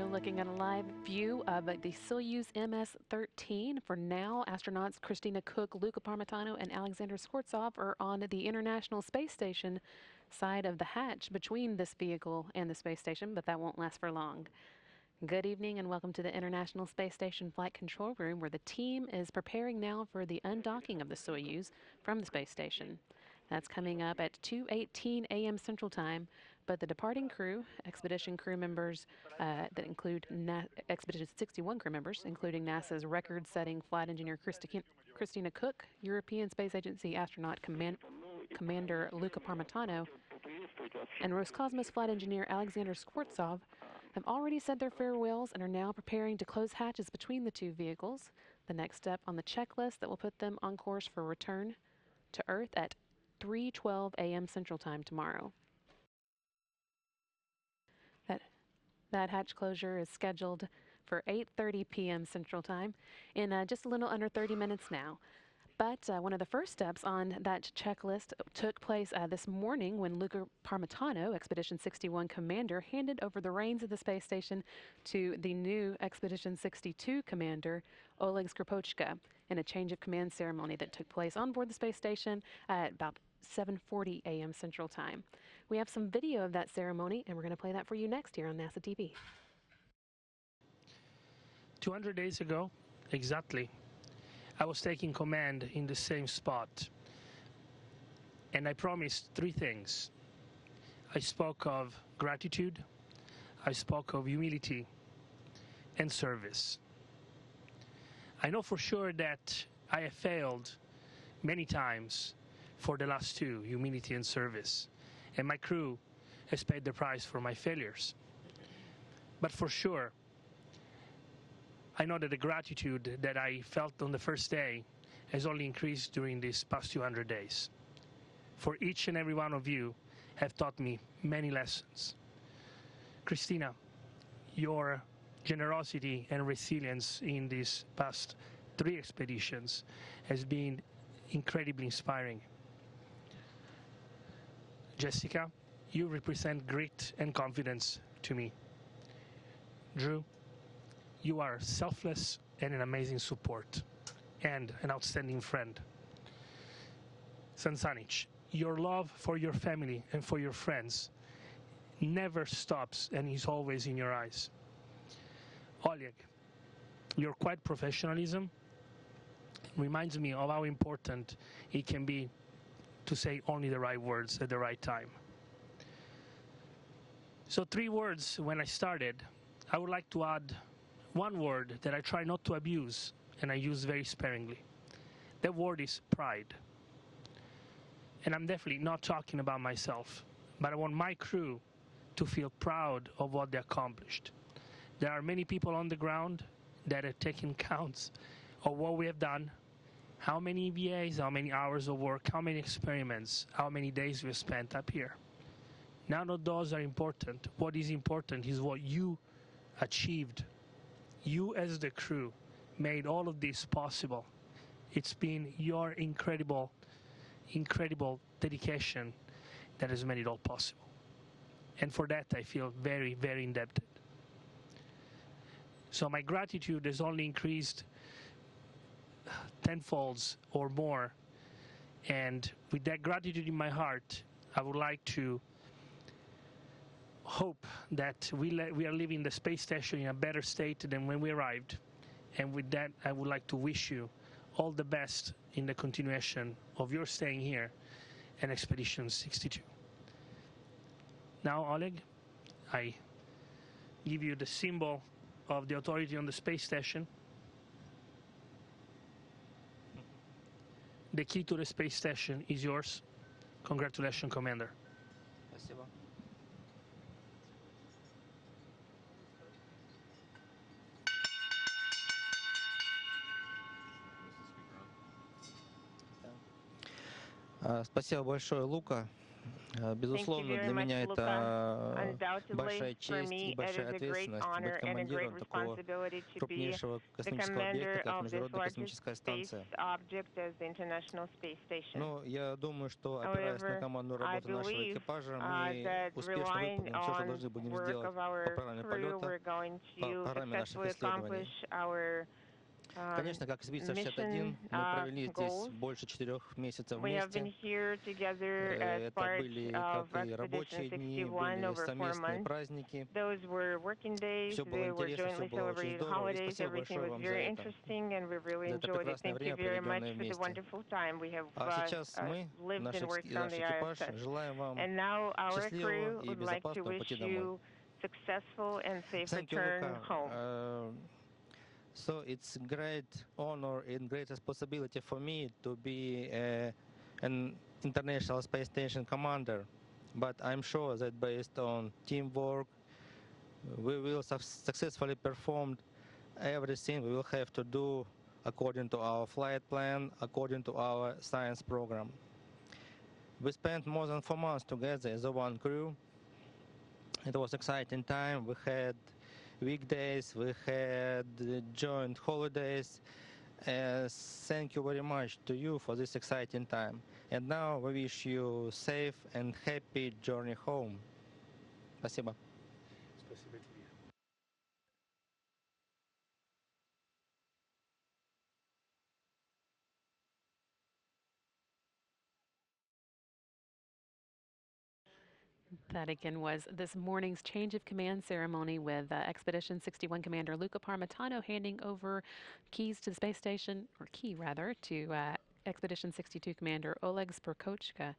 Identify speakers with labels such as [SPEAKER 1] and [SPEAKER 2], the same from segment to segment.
[SPEAKER 1] video looking at a live view of the Soyuz MS-13. For now, astronauts Christina Koch, Luca Parmitano, and Alexander Skvortsov are on the International Space Station side of the hatch between this vehicle and the space station, but that won't last for long. Good evening and welcome to the International Space Station Flight Control Room, where the team is preparing now for the undocking of the Soyuz from the space station. That's coming up at 2:18 a.m. Central Time, but the departing crew, expedition crew members that include Expedition 61 crew members, including NASA's record-setting flight engineer Christina Koch, European Space Agency astronaut Commander Luca Parmitano, and Roscosmos flight engineer Alexander Skvortsov, have already said their farewells and are now preparing to close hatches between the two vehicles, the next step on the checklist that will put them on course for return to Earth at 3:12 a.m. Central Time tomorrow. That hatch closure is scheduled for 8:30 p.m. Central Time in just a little under 30 minutes now. But one of the first steps on that checklist took place this morning when Luca Parmitano, Expedition 61 commander, handed over the reins of the space station to the new Expedition 62 commander, Oleg Skvortsov, in a change of command ceremony that took place on board the space station at about 7:40 a.m. Central Time. We have some video of that ceremony, and we're going to play that for you next here on NASA TV.
[SPEAKER 2] 200 days ago, exactly, I was taking command in the same spot, and I promised three things. I spoke of gratitude, I spoke of humility, and service. I know for sure that I have failed many times for the last two, humility and service, and my crew has paid the price for my failures. But for sure, I know that the gratitude that I felt on the first day has only increased during these past 200 days. For each and every one of you have taught me many lessons. Christina, your generosity and resilience in these past 3 expeditions has been incredibly inspiring. Jessica, you represent grit and confidence to me. Drew, you are selfless and an amazing support, and an outstanding friend. Sansanich, your love for your family and for your friends never stops and is always in your eyes. Oleg, your quiet professionalism reminds me of how important it can be to say only the right words at the right time. So 3 words when I started. I would like to add one word that I try not to abuse, and I use very sparingly. That word is pride. And I'm definitely not talking about myself, but I want my crew to feel proud of what they accomplished. There are many people on the ground that have taken counts of what we have done, how many EVAs, how many hours of work, how many experiments, how many days we've spent up here. None of those are important. What is important is what you achieved. You as the crew made all of this possible. It's been your incredible dedication that has made it all possible. And for that, I feel very, very indebted. So my gratitude has only increased tenfolds or more. And with that gratitude in my heart, I would like to hope that we are leaving the space station in a better state than when we arrived. And with that, I would like to wish you all the best in the continuation of your staying here and Expedition 62. Now, Oleg, I give you the symbol of the authority on the space station. The key to the space station is yours. Congratulations, Commander.
[SPEAKER 3] Спасибо. Спасибо большое, Лука. Thank you
[SPEAKER 4] Безусловно,
[SPEAKER 3] very
[SPEAKER 4] для
[SPEAKER 3] much,
[SPEAKER 4] меня
[SPEAKER 3] Luca.
[SPEAKER 4] это
[SPEAKER 3] Undoubtedly,
[SPEAKER 4] большая
[SPEAKER 3] for
[SPEAKER 4] честь и
[SPEAKER 3] me, it
[SPEAKER 4] большая
[SPEAKER 3] is a great
[SPEAKER 4] ответственность быть
[SPEAKER 3] honor and a great
[SPEAKER 4] командиром такого
[SPEAKER 3] responsibility to be
[SPEAKER 4] крупнейшего
[SPEAKER 3] the
[SPEAKER 4] космического объекта,
[SPEAKER 3] commander
[SPEAKER 4] как
[SPEAKER 3] of this
[SPEAKER 4] Международная
[SPEAKER 3] largest
[SPEAKER 4] космическая
[SPEAKER 3] space
[SPEAKER 4] станция.
[SPEAKER 3] object as the International Space Station.
[SPEAKER 4] Но я думаю, что, опираясь на
[SPEAKER 3] However,
[SPEAKER 4] командную
[SPEAKER 3] I
[SPEAKER 4] работу нашего
[SPEAKER 3] believe
[SPEAKER 4] экипажа, мы
[SPEAKER 3] that
[SPEAKER 4] успешно
[SPEAKER 3] relying
[SPEAKER 4] выполним все, что
[SPEAKER 3] on
[SPEAKER 4] должны будем
[SPEAKER 3] work
[SPEAKER 4] сделать
[SPEAKER 3] of
[SPEAKER 4] по
[SPEAKER 3] our
[SPEAKER 4] программе
[SPEAKER 3] crew,
[SPEAKER 4] полета,
[SPEAKER 3] we're going
[SPEAKER 4] по
[SPEAKER 3] to
[SPEAKER 4] программе наших
[SPEAKER 3] successfully accomplish
[SPEAKER 4] исследований.
[SPEAKER 3] our
[SPEAKER 4] Конечно, как
[SPEAKER 3] mission
[SPEAKER 4] Скворцов-61, мы провели здесь
[SPEAKER 3] goals.
[SPEAKER 4] больше 4 месяцев
[SPEAKER 3] We have been
[SPEAKER 4] вместе.
[SPEAKER 3] here together as
[SPEAKER 4] Это
[SPEAKER 3] part
[SPEAKER 4] были
[SPEAKER 3] of
[SPEAKER 4] как и
[SPEAKER 3] Expedition
[SPEAKER 4] рабочие дни,
[SPEAKER 3] 61
[SPEAKER 4] были
[SPEAKER 3] over 4
[SPEAKER 4] совместные
[SPEAKER 3] months.
[SPEAKER 4] праздники.
[SPEAKER 3] Those were working days.
[SPEAKER 4] Все было
[SPEAKER 3] They were
[SPEAKER 4] интересно, все
[SPEAKER 3] jointly
[SPEAKER 4] было очень
[SPEAKER 3] celebrated
[SPEAKER 4] здорово. И
[SPEAKER 3] holidays.
[SPEAKER 4] спасибо
[SPEAKER 3] Everything
[SPEAKER 4] большое
[SPEAKER 3] was
[SPEAKER 4] вам за
[SPEAKER 3] very
[SPEAKER 4] это,
[SPEAKER 3] interesting, and we really
[SPEAKER 4] за это
[SPEAKER 3] enjoyed it.
[SPEAKER 4] прекрасное
[SPEAKER 3] Thank you
[SPEAKER 4] время,
[SPEAKER 3] very much
[SPEAKER 4] проведенное
[SPEAKER 3] for the
[SPEAKER 4] вместе.
[SPEAKER 3] wonderful time we have
[SPEAKER 4] А сейчас мы,
[SPEAKER 3] lived and worked on
[SPEAKER 4] наш
[SPEAKER 3] the
[SPEAKER 4] экипаж,
[SPEAKER 3] ISS.
[SPEAKER 4] желаем вам
[SPEAKER 3] And now our
[SPEAKER 4] счастливого
[SPEAKER 3] crew
[SPEAKER 4] и
[SPEAKER 3] would like to
[SPEAKER 4] безопасного
[SPEAKER 3] wish
[SPEAKER 4] пути домой.
[SPEAKER 3] you successful and safe
[SPEAKER 4] Thank you,
[SPEAKER 3] return home.
[SPEAKER 4] Luca. So it's great honor and great responsibility for me to be an International Space Station commander. But I'm sure that based on teamwork, we will successfully perform everything we will have to do according to our flight plan, according to our science program. We spent more than 4 months together as a one crew. It was exciting time. We had weekdays, we had joint holidays. Thank you very much to you for this exciting time. And now we wish you safe and happy journey home. Спасибо.
[SPEAKER 2] Спасибо тебе.
[SPEAKER 1] That again was this morning's change of command ceremony with Expedition 61 Commander Luca Parmitano handing over keys to the space station, or key rather, to Expedition 62 Commander Oleg Skvortsov.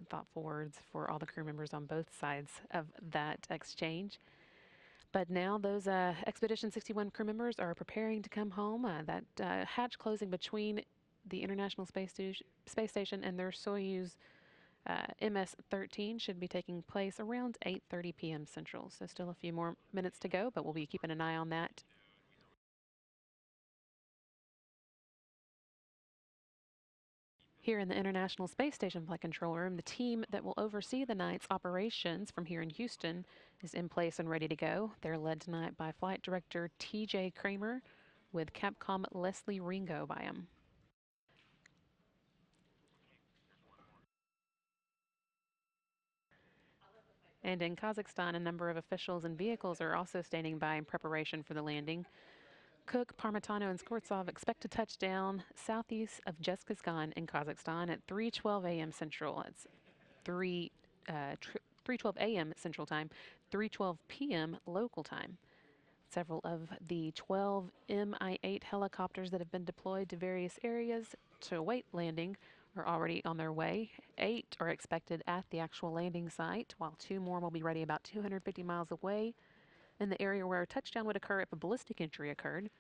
[SPEAKER 1] Thoughtful words for all the crew members on both sides of that exchange. But now those Expedition 61 crew members are preparing to come home. That hatch closing between the International Space Station and their Soyuz MS-13 should be taking place around 8:30 p.m. Central. So still a few more minutes to go, but we'll be keeping an eye on that. Here in the International Space Station Flight Control Room, the team that will oversee the night's operations from here in Houston is in place and ready to go. They're led tonight by Flight Director T.J. Kramer with Capcom Leslie Ringo by him. And in Kazakhstan, a number of officials and vehicles are also standing by in preparation for the landing. Koch, Parmitano, and Skvortsov expect to touch down southeast of Zhezkazgan in Kazakhstan at 3:12 a.m. Central. It's 3:12 a.m. Central Time, 3:12 p.m. local time. Several of the 12 Mi-8 helicopters that have been deployed to various areas to await landing are already on their way. 8 are expected at the actual landing site, while 2 more will be ready about 250 miles away in the area where a touchdown would occur if a ballistic entry occurred.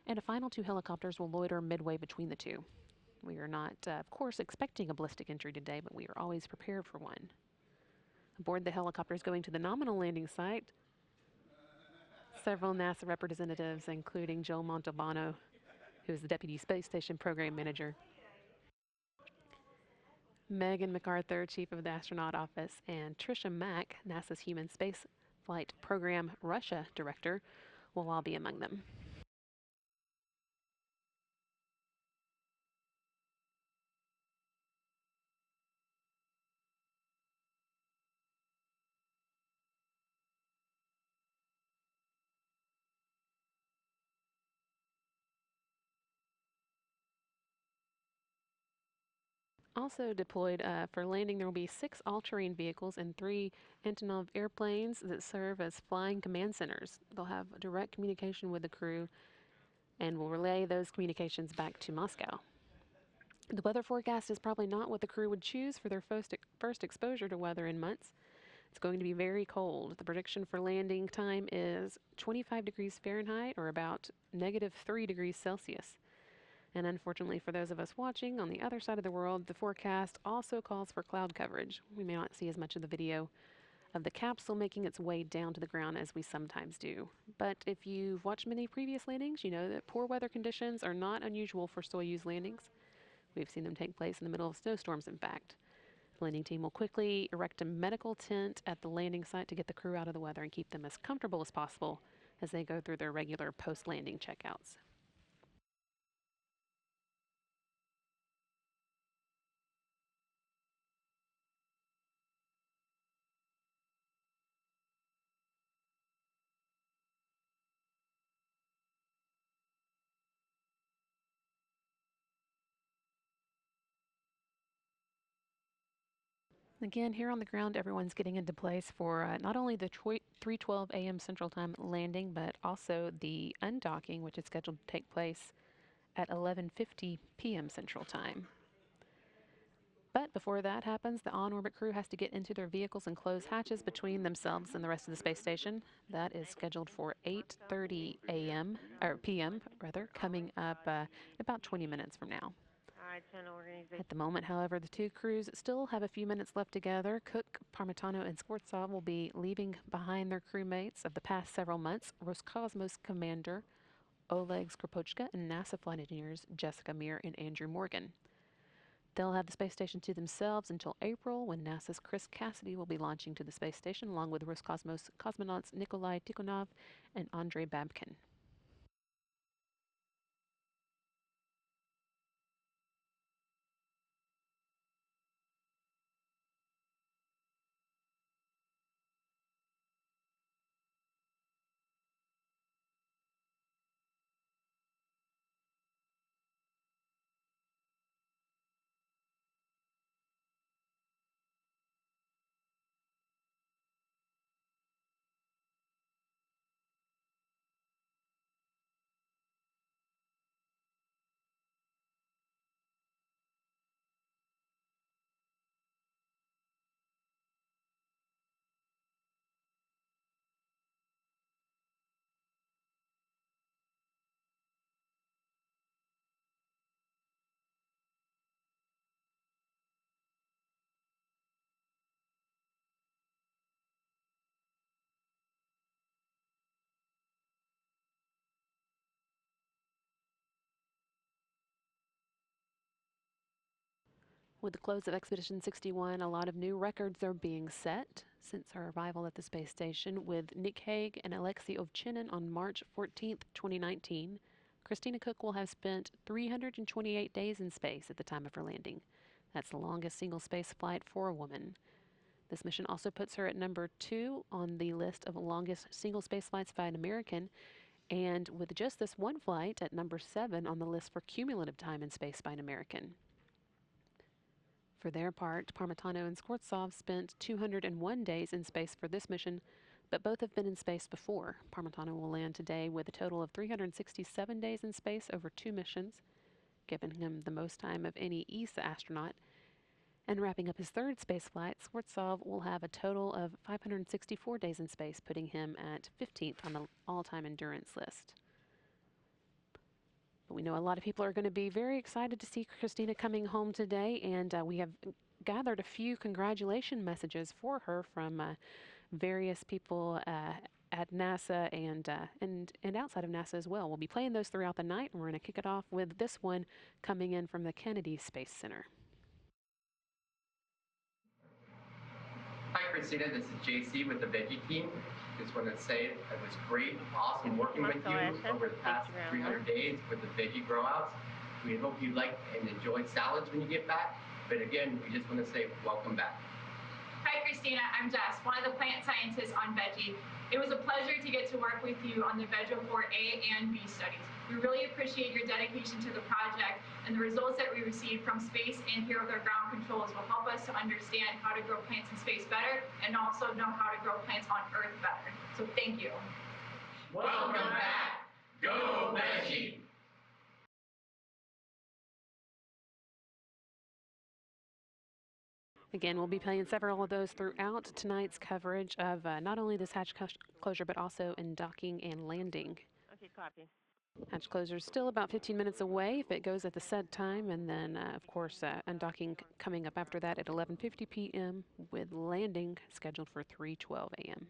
[SPEAKER 1] And a final 2 helicopters will loiter midway between the two. We are not, of course, expecting a ballistic entry today, but we are always prepared for one. Aboard the helicopters going to the nominal landing site, several NASA representatives, including Joe Montalbano, who is the Deputy Space Station Program Manager, Megan MacArthur, Chief of the Astronaut Office, and Tricia Mack, NASA's Human Space Flight Program Russia Director, will all be among them. Also deployed for landing, there will be 6 all-terrain vehicles and 3 Antonov airplanes that serve as flying command centers. They'll have direct communication with the crew and will relay those communications back to Moscow. The weather forecast is probably not what the crew would choose for their first exposure to weather in months. It's going to be very cold. The prediction for landing time is 25 degrees Fahrenheit, or about -3 degrees Celsius. And unfortunately for those of us watching on the other side of the world, the forecast also calls for cloud coverage. We may not see as much of the video of the capsule making its way down to the ground as we sometimes do. But if you've watched many previous landings, you know that poor weather conditions are not unusual for Soyuz landings. We've seen them take place in the middle of snowstorms, in fact. The landing team will quickly erect a medical tent at the landing site to get the crew out of the weather and keep them as comfortable as possible as they go through their regular post-landing checkouts. Again, here on the ground, everyone's getting into place for not only the 3:12 a.m. Central Time landing, but also the undocking, which is scheduled to take place at 11:50 p.m. Central Time. But before that happens, the on-orbit crew has to get into their vehicles and close hatches between themselves and the rest of the space station. That is scheduled for 8:30 a.m. or p.m. rather, coming up in about 20 minutes from now. At the moment, however, the two crews still have a few minutes left together. Koch, Parmitano, and Skvortsov will be leaving behind their crewmates of the past several months, Roscosmos commander Oleg Skvortsov and NASA flight engineers Jessica Meir and Andrew Morgan. They'll have the space station to themselves until April, when NASA's Chris Cassidy will be launching to the space station, along with Roscosmos cosmonauts Nikolai Tikhonov and Andrei Babkin. With the close of Expedition 61, a lot of new records are being set since our arrival at the space station, with Nick Hague and Alexei Ovchinin on March 14, 2019. Christina Koch will have spent 328 days in space at the time of her landing. That's the longest single space flight for a woman. This mission also puts her at number 2 on the list of longest single space flights by an American, and with just this one flight at number 7 on the list for cumulative time in space by an American. For their part, Parmitano and Skvortsov spent 201 days in space for this mission, but both have been in space before. Parmitano will land today with a total of 367 days in space over 2 missions, giving him the most time of any ESA astronaut. And wrapping up his 3rd space flight, Skvortsov will have a total of 564 days in space, putting him at 15th on the all-time endurance list. But we know a lot of people are going to be very excited to see Christina coming home today, and we have gathered a few congratulation messages for her from various people at NASA and outside of NASA as well. We'll be playing those throughout the night, and we're going to kick it off with this one coming in from the Kennedy Space Center.
[SPEAKER 5] Hi, Christina. This is JC with the Veggie team. Just want to say it was great, awesome working with you over the past 300 days with the veggie grow-outs. We hope you liked and enjoyed salads when you get back. But again, we just want to say welcome back.
[SPEAKER 6] Hi, Christina. I'm Jess, one of the plant scientists on Veggie. It was a pleasure to get to work with you on the Veggie 4A and B studies. We really appreciate your dedication to the project, and the results that we received from space and here with our ground controls will help us to understand how to grow plants in space better and also know how to grow plants on Earth better. So thank you.
[SPEAKER 5] Welcome back. Go Veggie.
[SPEAKER 1] Again, we'll be playing several of those throughout tonight's coverage of not only this hatch closure, but also undocking and landing.
[SPEAKER 3] Okay, copy.
[SPEAKER 1] Hatch closure is still about 15 minutes away if it goes at the set time, and then, of course, undocking coming up after that at 11:50 p.m. with landing scheduled for 3:12 a.m.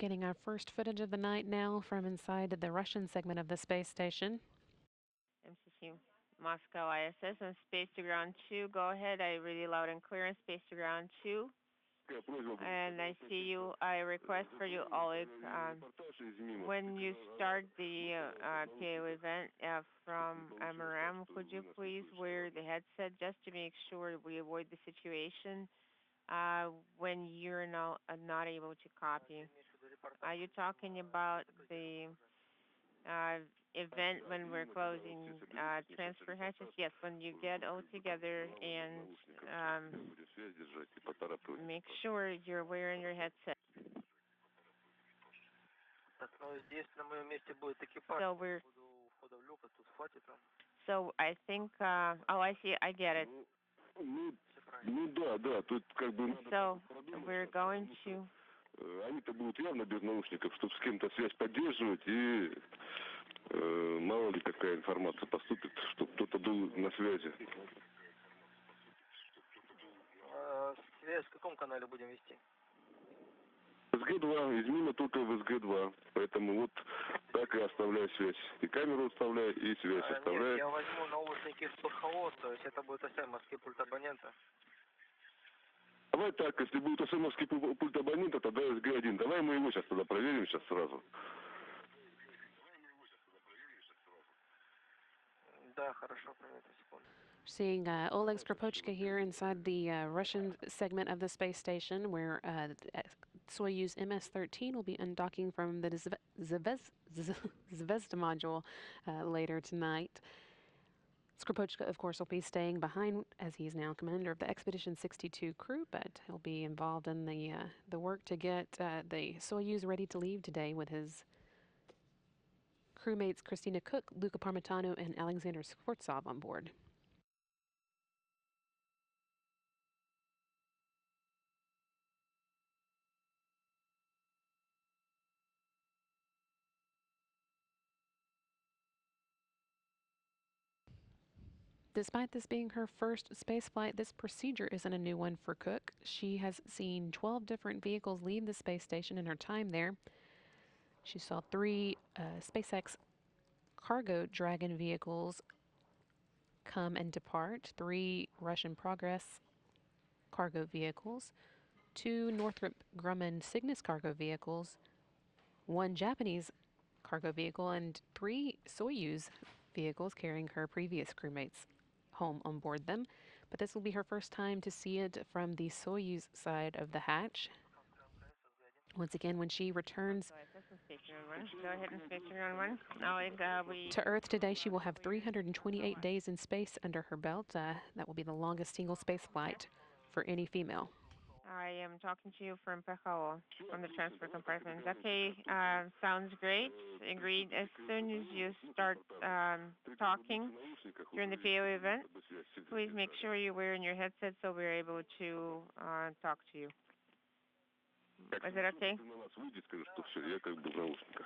[SPEAKER 1] Getting our first footage of the night now from inside the Russian segment of the space station.
[SPEAKER 3] MCC Moscow ISS on space to ground 2. Go ahead. I really loud and clear on space to ground 2. And I see you. I request for you, Oleg, when you start the PAO event from MRM, could you please wear the headset just to make sure we avoid the situation when you're not able to copy? Are you talking about the event when we're closing transfer hatches? Yes, when you get all together and make sure you're wearing your headset. So I think, I see, I get it. So we're going to...
[SPEAKER 7] Они-то будут явно без наушников, чтобы с кем-то связь поддерживать, и мало ли какая информация поступит, чтобы кто-то был на связи. Связь в каком канале будем вести? СГ-2, измена только в СГ-2, поэтому вот так и оставляю связь. И камеру оставляю, и связь оставляю. Нет, я возьму наушники с ПХО, то есть это будет СМ-овский пульт абонента. Давай так, если будет СМ-овский пульт абонента, тогда СГ-1. Давай мы его сейчас тогда проверим, сейчас сразу. Да, хорошо, проверим, секунду.
[SPEAKER 1] Seeing Oleg Skvortsov here inside the Russian segment of the space station where Soyuz MS-13 will be undocking from the Zvezda module later tonight. Skvortsov, of course, will be staying behind as he's now commander of the Expedition 62 crew, but he'll be involved in the work to get the Soyuz ready to leave today with his crewmates Christina Koch, Luca Parmitano, and Alexander Skvortsov on board. Despite this being her first spaceflight, this procedure isn't a new one for Cook. She has seen 12 different vehicles leave the space station in her time there. She saw 3 SpaceX cargo Dragon vehicles come and depart, 3 Russian Progress cargo vehicles, 2 Northrop Grumman Cygnus cargo vehicles, 1 Japanese cargo vehicle, and 3 Soyuz vehicles carrying her previous crewmates home on board them. But this will be her first time to see it from the Soyuz side of the hatch. Once again, when she returns to Earth today, she will have 328 days in space under her belt. That will be the longest single space flight for any female.
[SPEAKER 3] I am talking to you from PHO, from the transfer compartment. Okay, sounds great. Agreed. As soon as you start talking during the PO event, please make sure you're wearing your headset so we're able to talk to you. Is it okay? So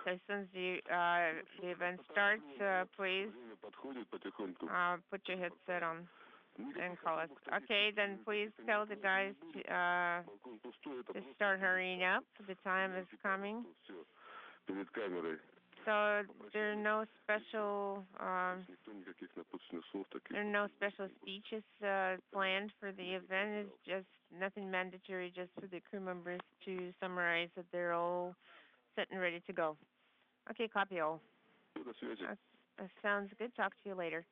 [SPEAKER 3] as soon as the event starts, please put your headset on and call us. Okay, then please tell the guys to start hurrying up. The time is coming. So there are no special speeches planned for the event. It's just nothing mandatory, just for the crew members to summarize that they're all set and ready to go. Okay, copy all. That sounds good. Talk to you later.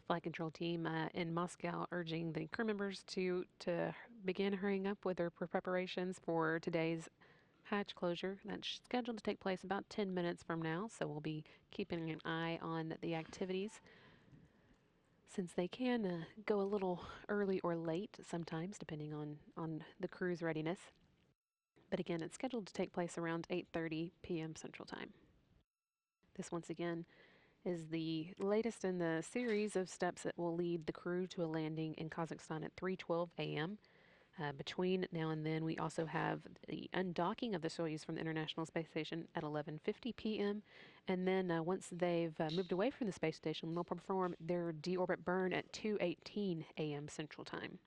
[SPEAKER 1] Flight control team in Moscow urging the crew members to begin hurrying up with their preparations for today's hatch closure. That's scheduled to take place about 10 minutes from now, so we'll be keeping an eye on the activities since they can go a little early or late sometimes depending on the crew's readiness. But again, it's scheduled to take place around 8:30 p.m. Central Time. This once again is the latest in the series of steps that will lead the crew to a landing in Kazakhstan at 3:12 a.m. Between now and then, we also have the undocking of the Soyuz from the International Space Station at 11:50 p.m. And then once they've moved away from the space station, they'll perform their deorbit burn at 2:18 a.m. Central Time.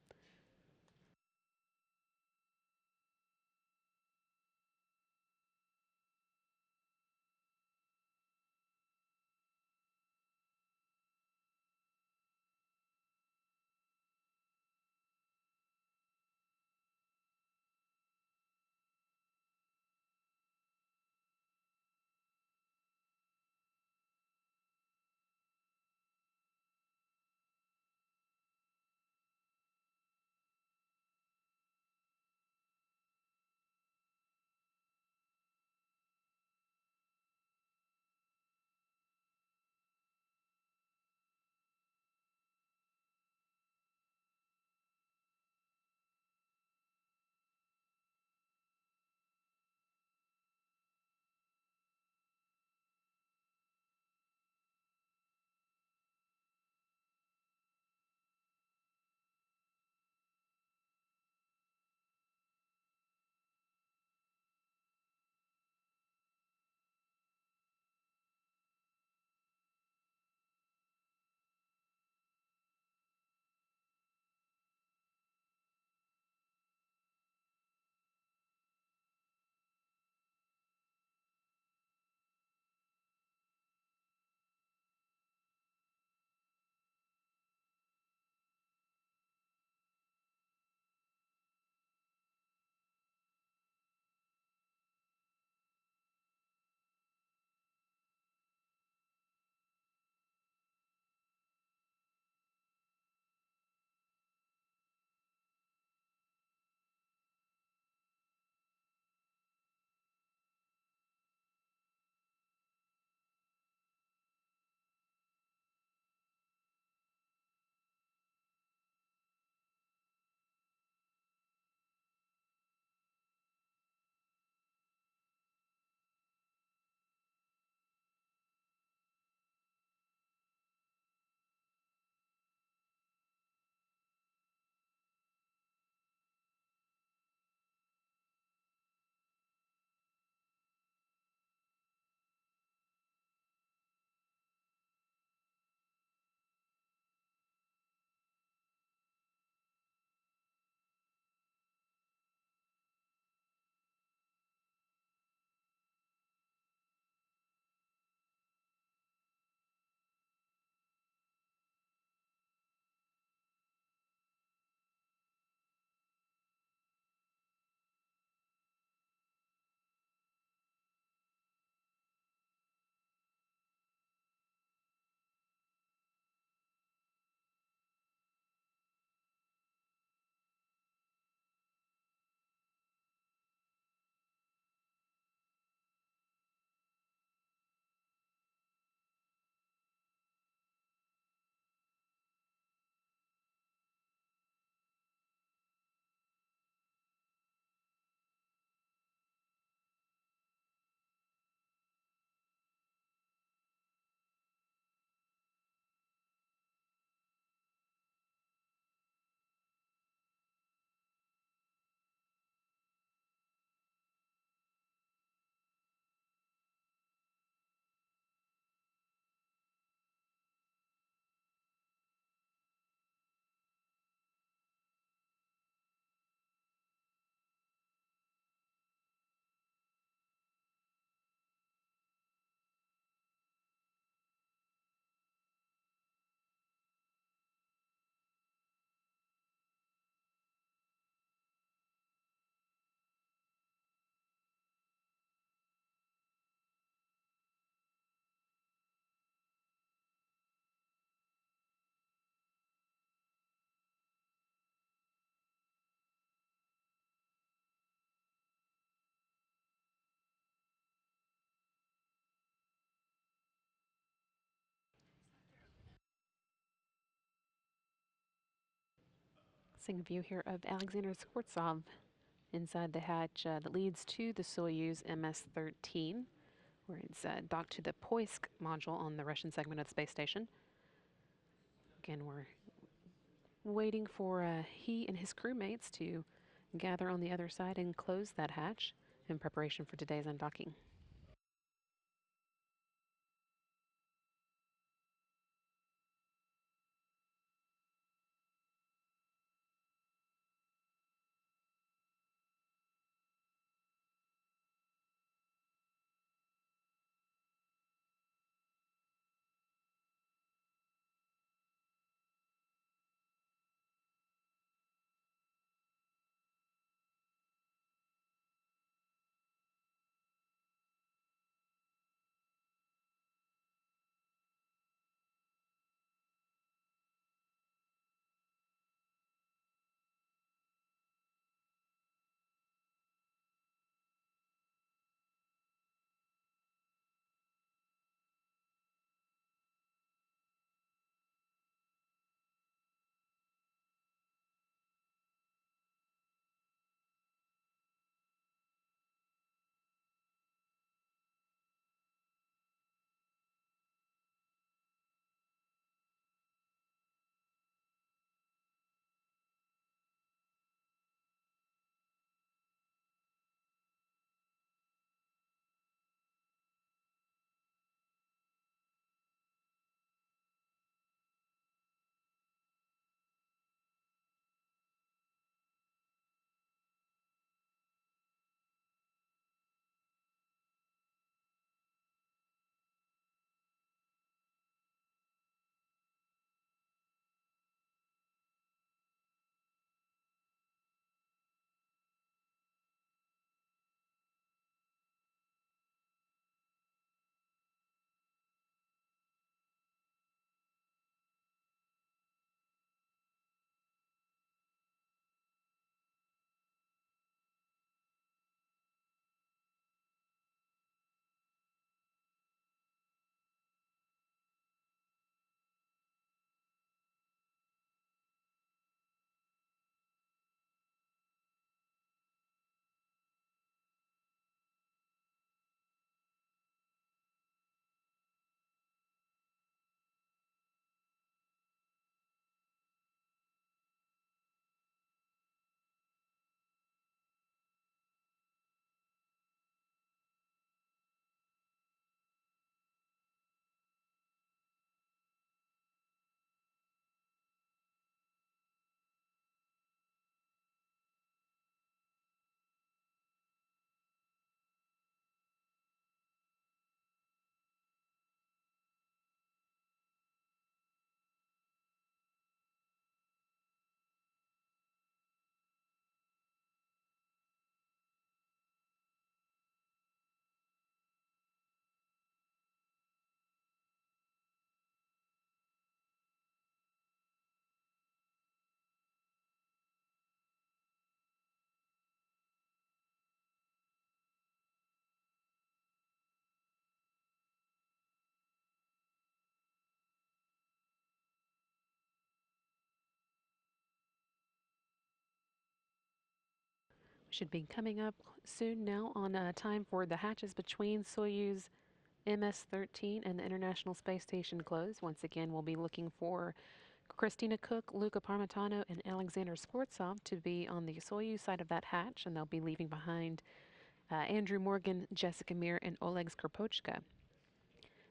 [SPEAKER 1] Seeing a view here of Alexander Skvortsov inside the hatch that leads to the Soyuz MS-13, where it's docked to the Poisk module on the Russian segment of the space station. Again, we're waiting for he and his crewmates to gather on the other side and close that hatch in preparation for today's undocking. Should be coming up soon now on time for the hatches between Soyuz MS-13 and the International Space Station close. Once again, we'll be looking for Christina Koch, Luca Parmitano, and Alexander Skvortsov to be on the Soyuz side of that hatch, and they'll be leaving behind Andrew Morgan, Jessica Meir, and Oleg Skvortsov.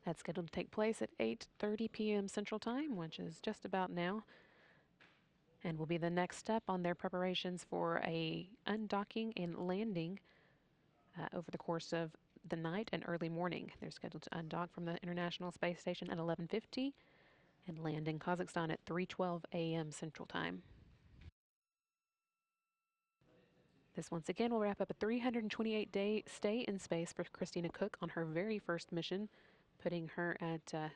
[SPEAKER 1] That's scheduled to take place at 8:30 p.m. Central Time, which is just about now, and will be the next step on their preparations for a undocking and landing over the course of the night and early morning. They're scheduled to undock from the International Space Station at 11:50 and land in Kazakhstan at 3:12 a.m. Central Time. This once again will wrap up a 328-day stay in space for Christina Koch on her very first mission, putting her at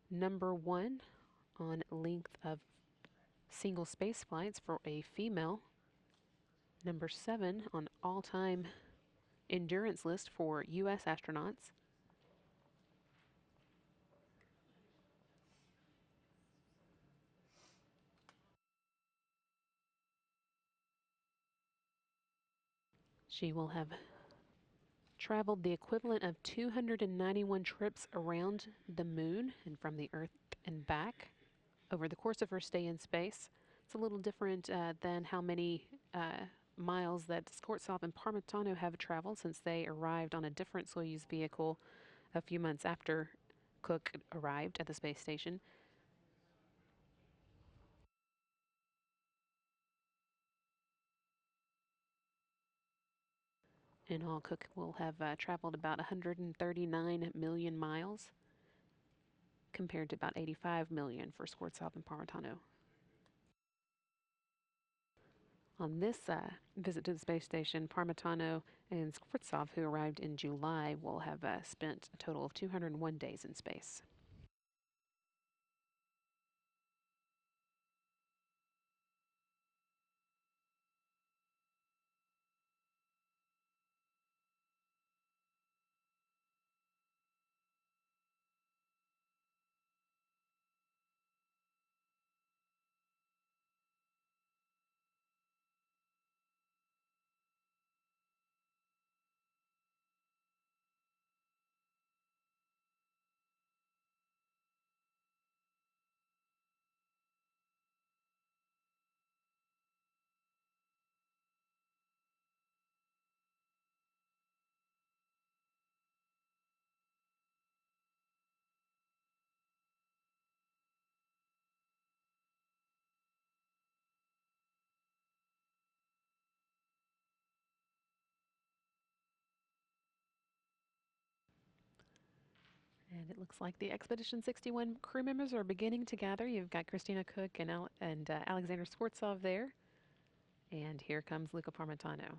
[SPEAKER 1] number 1 on length of single space flights for a female, number 7 on all-time endurance list for U.S. astronauts, she will have traveled the equivalent of 291 trips around the moon and from the Earth and back over the course of her stay in space. It's a little different than how many miles that Skvortsov and Parmitano have traveled, since they arrived on a different Soyuz vehicle a few months after Cook arrived at the space station. In all, Cook will have traveled about 139 million miles, compared to about 85 million for Skvortsov and Parmitano. On this visit to the space station, Parmitano and Skvortsov, who arrived in July, will have spent a total of 201 days in space. And it looks like the Expedition 61 crew members are beginning to gather. You've got Christina Koch and Alexander Skvortsov there. And here comes Luca Parmitano.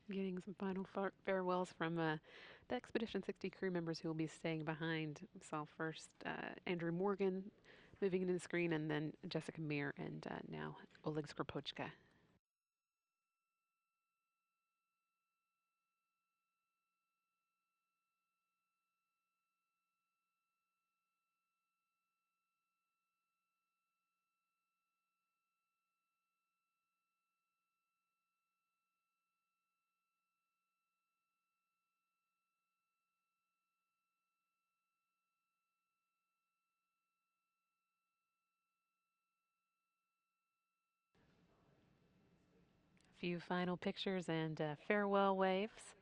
[SPEAKER 1] Getting some final farewells from the Expedition 60 crew members who will be staying behind. We saw first Andrew Morgan moving into the screen, and then Jessica Meir, and now Oleg Skropochka. A few final pictures and farewell waves.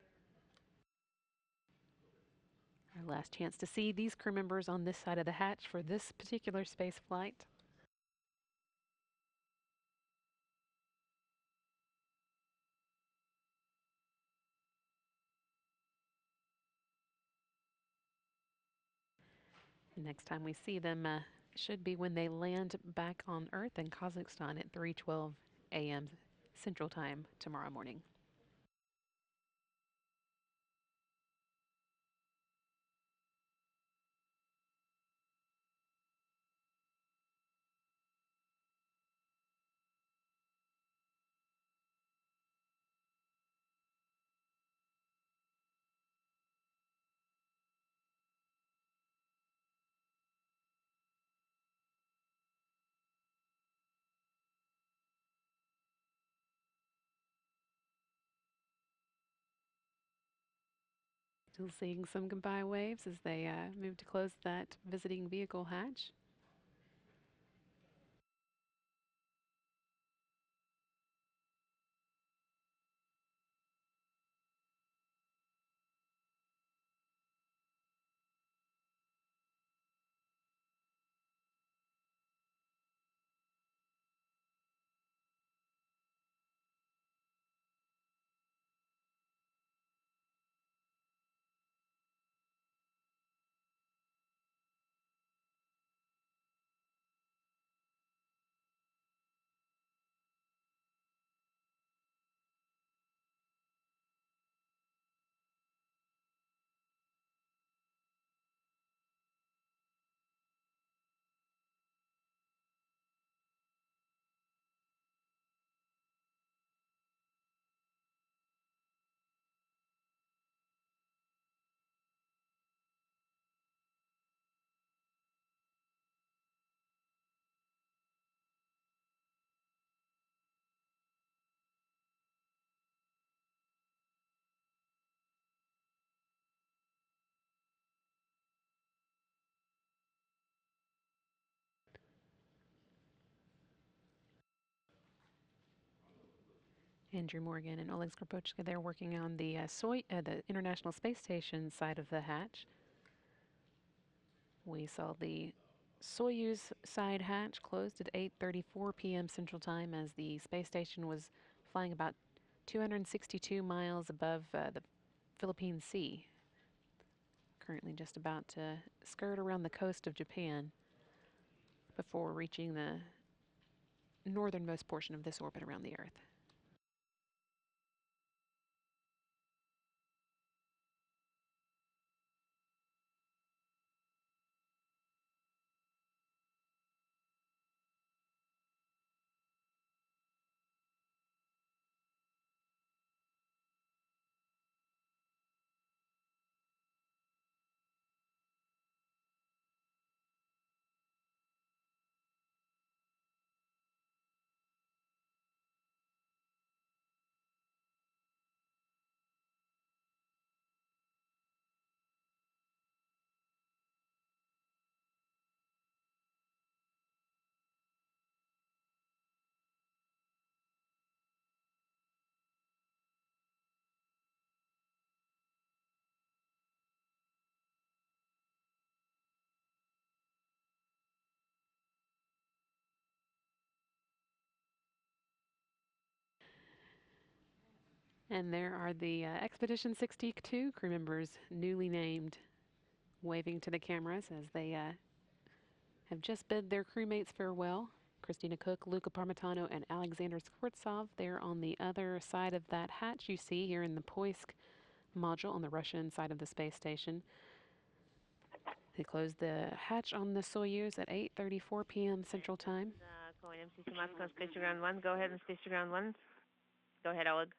[SPEAKER 1] Our last chance to see these crew members on this side of the hatch for this particular space flight. Next time we see them should be when they land back on Earth in Kazakhstan at 3:12 a.m. Central Time tomorrow morning. Still seeing some goodbye waves as they move to close that visiting vehicle hatch. Andrew Morgan and Oleg Skvortsov, they're working on the the International Space Station side of the hatch. We saw the Soyuz side hatch closed at 8:34 p.m. Central Time as the space station was flying about 262 miles above the Philippine Sea. Currently just about to skirt around the coast of Japan before reaching the northernmost portion of this orbit around the Earth. And there are the Expedition 62 crew members, newly named, waving to the cameras as they have just bid their crewmates farewell. Christina Koch, Luca Parmitano, and Alexander Skvortsov. They're on the other side of that hatch you see here in the Poisk module on the Russian side of the space station. They closed the hatch on the Soyuz at 8:34 p.m. Central Time.
[SPEAKER 3] Going MCC Moscow, Space to Ground 1. Go ahead and Space to Ground 1. Go ahead, Oleg.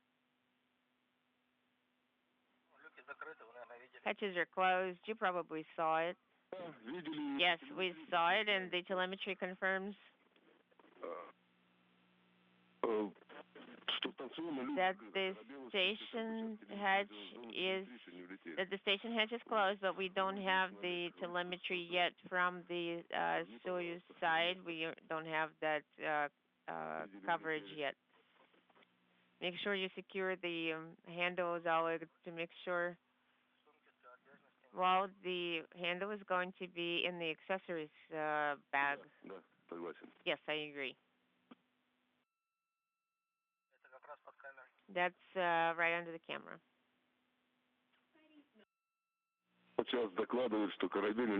[SPEAKER 3] Hatches are closed. You probably saw it. Yes, we saw it, and the telemetry confirms that the station hatch is closed, but we don't have the telemetry yet from the Soyuz side. We don't have that coverage yet. Make sure you secure the handles, Oleg, to make sure. Well, the handle is going to be in the accessories bag. Yes, I agree. That's right under the camera.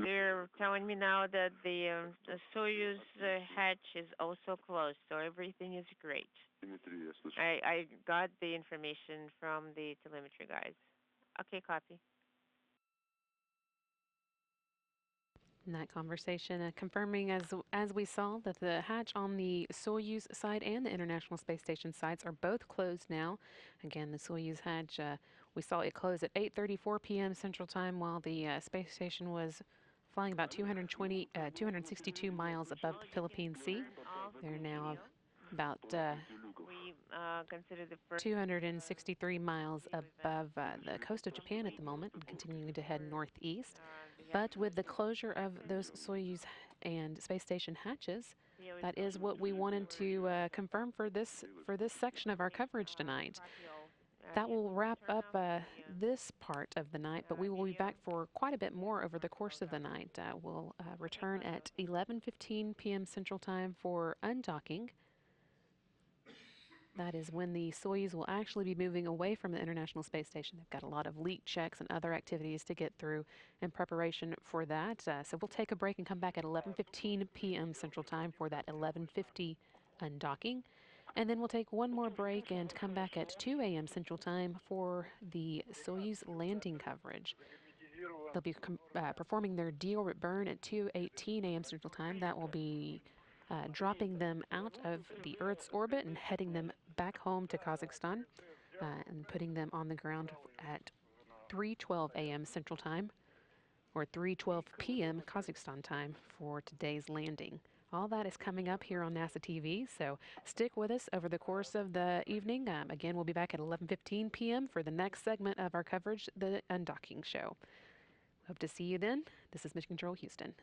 [SPEAKER 3] They're telling me now that the Soyuz hatch is also closed, so everything is great. I got the information from the telemetry guys. Okay, copy.
[SPEAKER 1] In that conversation, confirming as we saw that the hatch on the Soyuz side and the International Space Station sides are both closed now. Again, the Soyuz hatch, we saw it close at 8:34 p.m. Central Time, while the space station was flying about 262 miles above the Philippine Sea. They're now about 263 miles above the coast of Japan at the moment and continuing to head northeast. But with the closure of those Soyuz and space station hatches, that is what we wanted to confirm for this section of our coverage tonight. That will wrap up this part of the night, but we will be back for quite a bit more over the course of the night. We'll return at 11:15 p.m. Central Time for undocking. That is when the Soyuz will actually be moving away from the International Space Station. They've got a lot of leak checks and other activities to get through in preparation for that. So we'll take a break and come back at 11:15 p.m. Central Time for that 11:50 undocking. And then we'll take one more break and come back at 2 a.m. Central Time for the Soyuz landing coverage. They'll be performing their deorbit burn at 2:18 a.m. Central Time. That will be dropping them out of the Earth's orbit and heading them back home to Kazakhstan and putting them on the ground at 3:12 a.m. Central Time or 3:12 p.m. Kazakhstan time for today's landing. All that is coming up here on NASA TV, so stick with us over the course of the evening. Again, we'll be back at 11:15 p.m. for the next segment of our coverage, the undocking show. Hope to see you then. This is Mission Control Houston.